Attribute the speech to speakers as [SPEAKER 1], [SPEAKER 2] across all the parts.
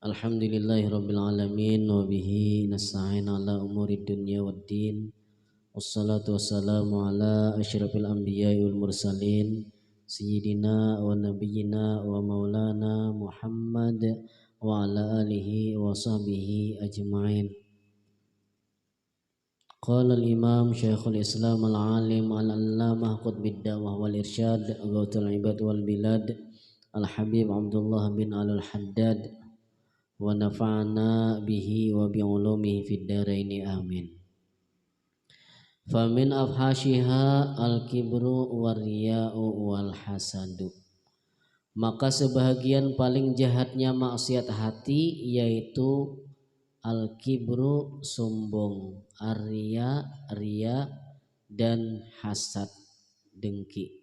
[SPEAKER 1] Alhamdulillahirabbil alamin wa bihi nasta'in ala umuri dunya waddin. Wassalatu wassalamu ala asyrafil anbiya'i wal mursalin sayyidina wa nabiyyina wa maulana Muhammad wa ala alihi wa sahbihi ajma'in. Qala al-imam Syekhul Islam al-alim al-allamah qutbid da'wah wal irsyad ghautul ibad wal bilad al-habib Abdullah bin Al-Haddad wa nafa'ana bihi wa bi'ulumihi fid dharaini amin. Famin afhashiha al-kibru wariya'u wal hasadu. Maka sebahagian paling jahatnya maksiat hati yaitu al-kibru sombong, ar-riya riya dan hasad dengki.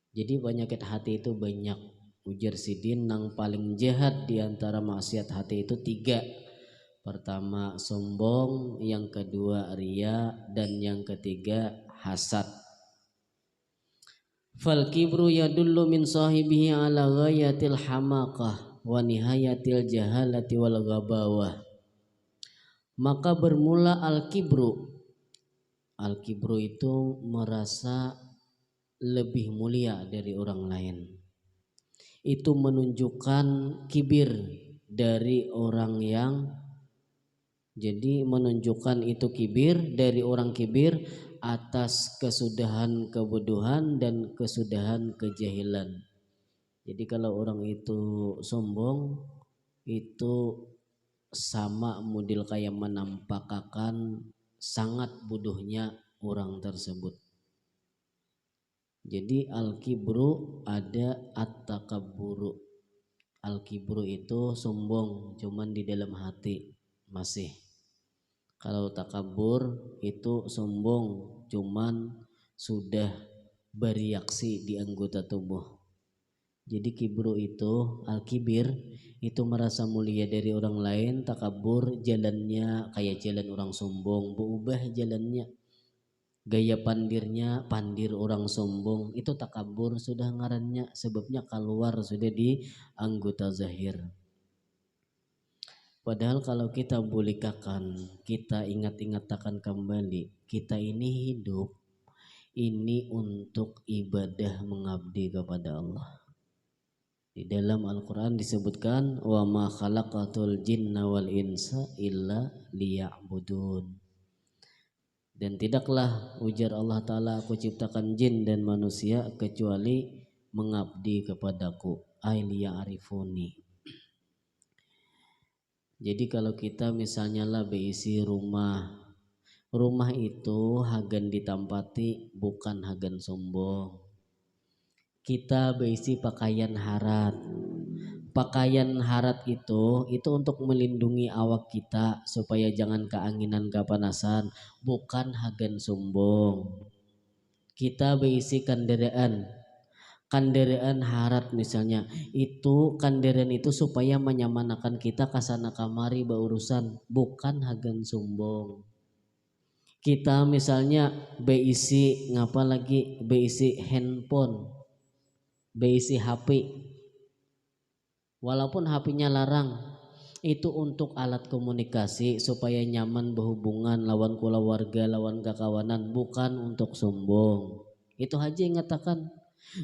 [SPEAKER 1] Jadi penyakit hati itu banyak. Ujar Sidin nang paling jahat diantara maksiat hati itu 3. Pertama sombong, yang kedua riya, dan yang ketiga hasad. Fal kibru yadullu min sahibihi ala ghayatil hamaqah wa nihayatil jahalati wal ghabawah. Maka bermula al-kibru. Al-kibru itu merasa lebih mulia dari orang lain. Itu menunjukkan kibir dari orang yang, jadi menunjukkan itu kibir dari orang kibir atas kesudahan kebodohan dan kesudahan kejahilan. Jadi kalau orang itu sombong itu sama model kayak menampakkan sangat bodohnya orang tersebut. Jadi al-kibru ada at-takabburu. Al-kibru itu sombong cuman di dalam hati masih. Kalau takabur itu sombong cuman sudah bereaksi di anggota tubuh. Jadi kibru itu, al-kibir itu merasa mulia dari orang lain. Takabur jalannya kayak jalan orang sombong, berubah jalannya. Gaya pandirnya pandir orang sombong, itu takabur sudah ngarannya, sebabnya keluar sudah di anggota zahir. Padahal kalau kita bulikakan, kita ingat-ingatakan kembali, kita ini hidup ini untuk ibadah mengabdi kepada Allah. Di dalam Al-Quran disebutkan wa ma khalaqatul jinna wal insa illa liya'budun. Dan tidaklah ujar Allah Ta'ala aku ciptakan jin dan manusia kecuali mengabdi kepadaku. Ailiya'arifuni. Jadi kalau kita misalnya lah beisi rumah. Rumah itu hagan ditampati bukan hagan sombong. Kita beisi pakaian harat. Pakaian harat itu untuk melindungi awak kita supaya jangan keanginan kepanasan, bukan hagan sombong. Kita berisi kendaraan harat misalnya, itu kendaraan itu supaya menyamanakan kita kasana kamari berurusan, bukan hagan sombong. Kita misalnya berisi ngapa lagi, berisi handphone, berisi HP. Walaupun HP-nya larang, itu untuk alat komunikasi supaya nyaman berhubungan lawan keluarga, lawan kakawanan, bukan untuk sombong. Itu aja yang ngatakan.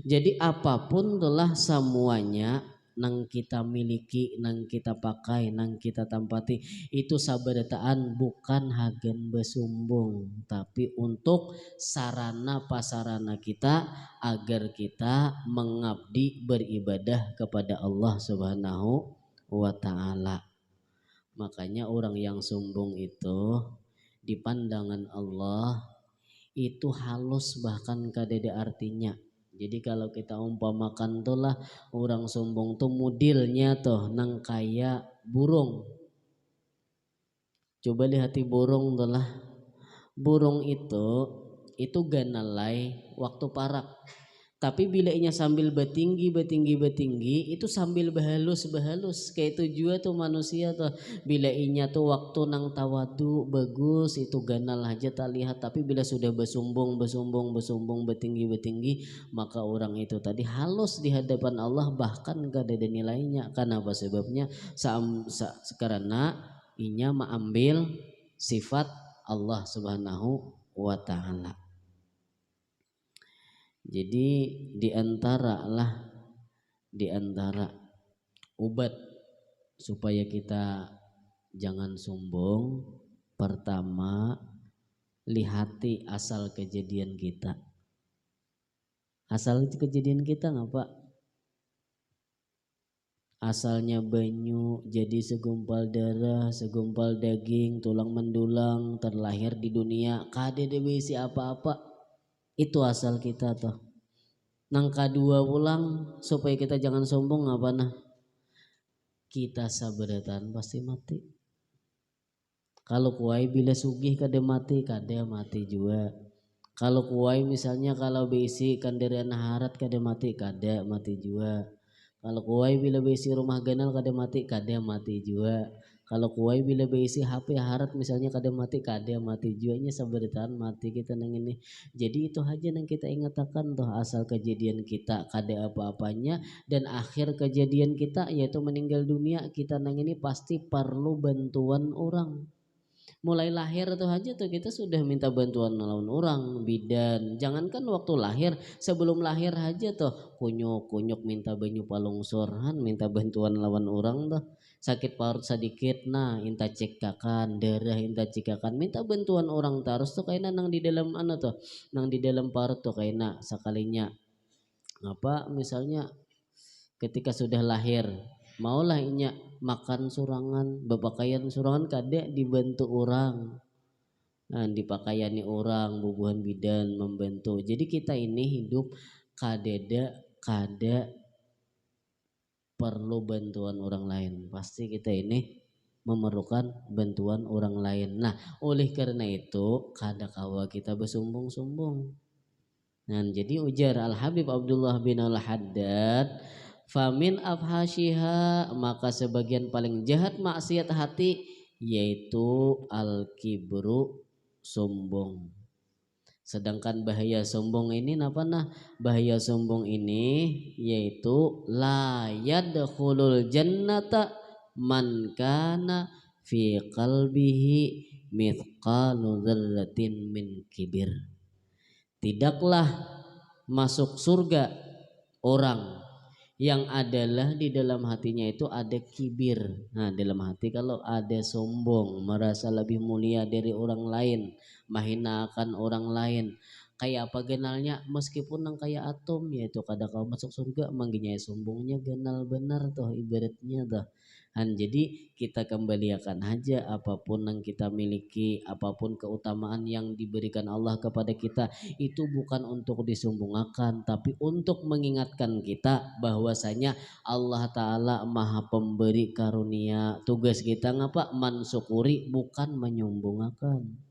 [SPEAKER 1] Jadi apapun telah semuanya nang kita miliki, nang kita pakai, nang kita tampati, itu sabarataan bukan hagen besumbung, tapi untuk sarana pasarana kita agar kita mengabdi beribadah kepada Allah Subhanahu wa ta'ala. Makanya orang yang sombong itu di pandangan Allah itu halus, bahkan kadada artinya. Jadi kalau kita umpamakan tuh lah orang sombong tuh modelnya tuh nang kaya burung. Coba lihat burung tuh lah. Burung itu ganalai waktu parak. Tapi bila inya sambil betinggi itu sambil bahalus kayak itu juga tuh manusia tuh. Bila inya tuh waktu nang tawadu bagus itu ganal aja tak lihat, tapi bila sudah besumbung betinggi maka orang itu tadi halus di hadapan Allah, bahkan gak ada nilainya. Karena apa sebabnya? Karena inya mengambil sifat Allah Subhanahu wa taala. Jadi di antara obat supaya kita jangan sombong, pertama lihati asal kejadian kita. Asal kejadian kita ngapa? Asalnya banyu jadi segumpal darah, segumpal daging, tulang mendulang, terlahir di dunia, kade besi apa-apa. Itu asal kita toh. Nang kedua pulang supaya kita jangan sombong apa nah? Kita sabaratan pasti mati. Kalau kuai bila sugih kada mati juga. Kalau kuai misalnya kalau besi kanderan harat kada mati juga. Kalau kuai bila besi rumah ganal kada mati juga. Kalau kuai bila besi HP harat misalnya kada mati juga, nya sabaritan mati kita nang ini. Jadi itu aja yang kita ingatakan tuh, asal kejadian kita kada apa-apanya, dan akhir kejadian kita yaitu meninggal dunia kita nang ini pasti perlu bantuan orang. Mulai lahir tuh aja tuh kita sudah minta bantuan lawan orang, bidan. Jangankan waktu lahir, sebelum lahir aja tuh kunyuk minta banyu palungsurhan, minta bantuan lawan orang tuh. Sakit parut sedikit, nah inta cekakan, darah inta cekakan, minta bantuan orang terus tuh kayaknya nang di dalam tuh, nang di dalam parut tuh kayaknya sekalinya apa misalnya ketika sudah lahir maulah inya makan surangan, bepakaian surangan kadek dibantu orang, nah dipakaiani orang, bubuhan bidan membantu. Jadi kita ini hidup kada perlu bantuan orang lain, pasti kita ini memerlukan bantuan orang lain. Nah oleh karena itu kada kawa kita bersumbung-sumbung. Nah jadi ujar Al Habib Abdullah bin Al Haddad, famin afhashiha, maka sebagian paling jahat maksiat hati yaitu al kibru, sombong. Sedangkan bahaya sombong ini apa nah? Bahaya sombong ini yaitu la yadkhulul jannata man kana fi qalbihi mithqalu dzarratin min kibir. Tidaklah masuk surga orang yang adalah di dalam hatinya itu ada kibir. Nah dalam hati kalau ada sombong, merasa lebih mulia dari orang lain, menghinakan orang lain, kayak apa genalnya, meskipun nang kayak atom yaitu kada kau masuk surga, mangginya sombongnya genal benar tuh ibaratnya tuh. Jadi kita kembalikan aja apapun yang kita miliki, apapun keutamaan yang diberikan Allah kepada kita, itu bukan untuk disombongkan, tapi untuk mengingatkan kita bahwasanya Allah Ta'ala maha pemberi karunia. Tugas kita ngapa? Mensyukuri, bukan menyombongkan.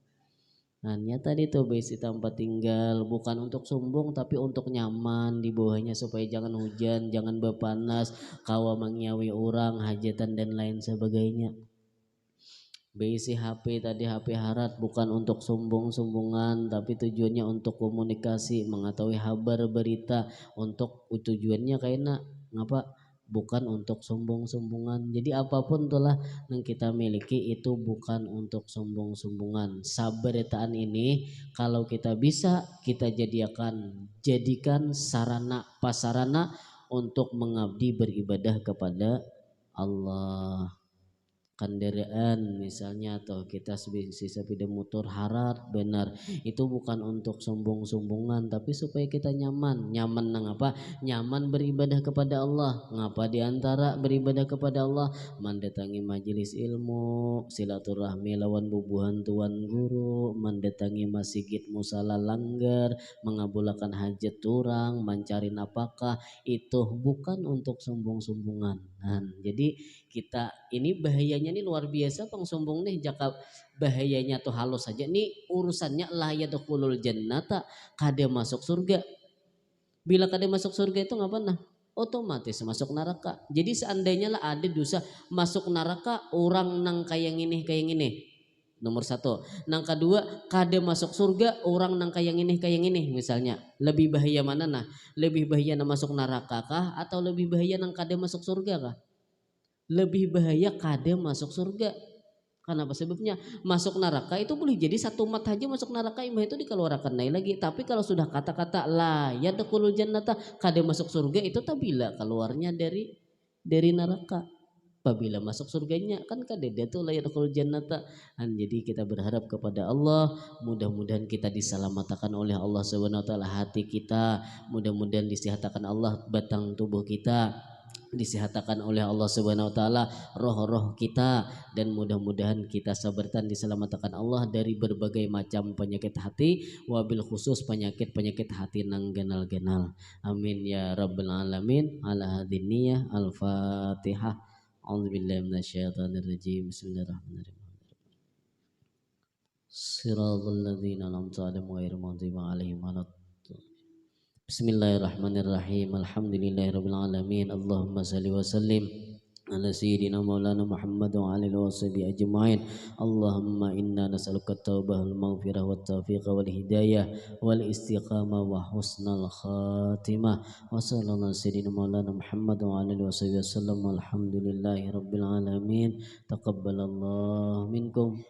[SPEAKER 1] Nah tadi tuh besi tempat tinggal bukan untuk sombong, tapi untuk nyaman di bawahnya, supaya jangan hujan, jangan berpanas, kawa mengiawi orang, hajatan dan lain sebagainya. Besi HP tadi, HP harat bukan untuk sombongan, tapi tujuannya untuk komunikasi, mengetahui kabar berita, untuk tujuannya kayaknya ngapa? Bukan untuk sombongan. Jadi apapun itulah yang kita miliki itu bukan untuk sombongan. Saberetaan ini kalau kita bisa kita jadikan sarana prasarana untuk mengabdi beribadah kepada Allah. Kendaraan misalnya, atau kita bisa sepeda motor harat benar, itu bukan untuk sombongan, tapi supaya kita nyaman nang apa? Nyaman beribadah kepada Allah. Ngapa diantara beribadah kepada Allah? Mendatangi majelis ilmu, silaturahmi lawan bubuhan tuan guru, mendatangi masjid musala langgar, mengabulkan hajat turang, mencari napakah, itu bukan untuk sombongan. Nah, jadi kita ini bahayanya nih luar biasa pang sombong nih, jaka bahayanya tuh halus saja nih urusannya la yadkhulul jannata, kada masuk surga. Bila kade masuk surga itu ngapain nah? Otomatis masuk neraka. Jadi seandainya lah ada dosa masuk neraka orang nang kayak gini. Nomor satu. Nang kedua kade masuk surga orang nang kayak gini misalnya. Lebih bahaya mana nah? Lebih bahaya nang masuk neraka kah atau lebih bahaya nang kade masuk surga kah? Lebih bahaya kade masuk surga. Kenapa sebabnya masuk neraka itu boleh jadi satu umat aja masuk neraka imah itu dikeluarkan lagi. Tapi kalau sudah kata-kata la ya dakulul jannata kade masuk surga itu tabila keluarnya dari neraka. Apabila masuk surganya kan kade dia tuh la ya dakulul jannata. Jadi kita berharap kepada Allah mudah-mudahan kita diselamatkan oleh Allah Subhanahu wa taala hati kita, mudah-mudahan disihatakan Allah batang tubuh kita, disihatakan oleh Allah Subhanahu wa taala roh-roh kita, dan mudah-mudahan kita sabarkan diselamatkan Allah dari berbagai macam penyakit hati, wabil khusus penyakit-penyakit hati nang genal-genal. Amin ya rabbal alamin. Ala hadin niyah al-Fatihah. A'udzubillahi minasyaitonir rajim. Bismillahirrahmanirrahim. Shiratal ladzina an'amta 'alaihim ghairil maghdubi 'alaihim waladdallin. Bismillahirrahmanirrahim. Alhamdulillahirabbil alamin. Allahumma shalli wa sallim ala sayyidina maulana Muhammad wa alihi washabihi ajmain. Allahumma inna nas'aluka at-taubah wal maghfirah wat taufiq wal hidayah wal istiqamah wa husnal khatimah. Wa sallallahu ala sayyidina maulana Muhammad wa alihi washabihi wasallam. Alhamdulillahirabbil alamin. Taqabbalallahu minkum.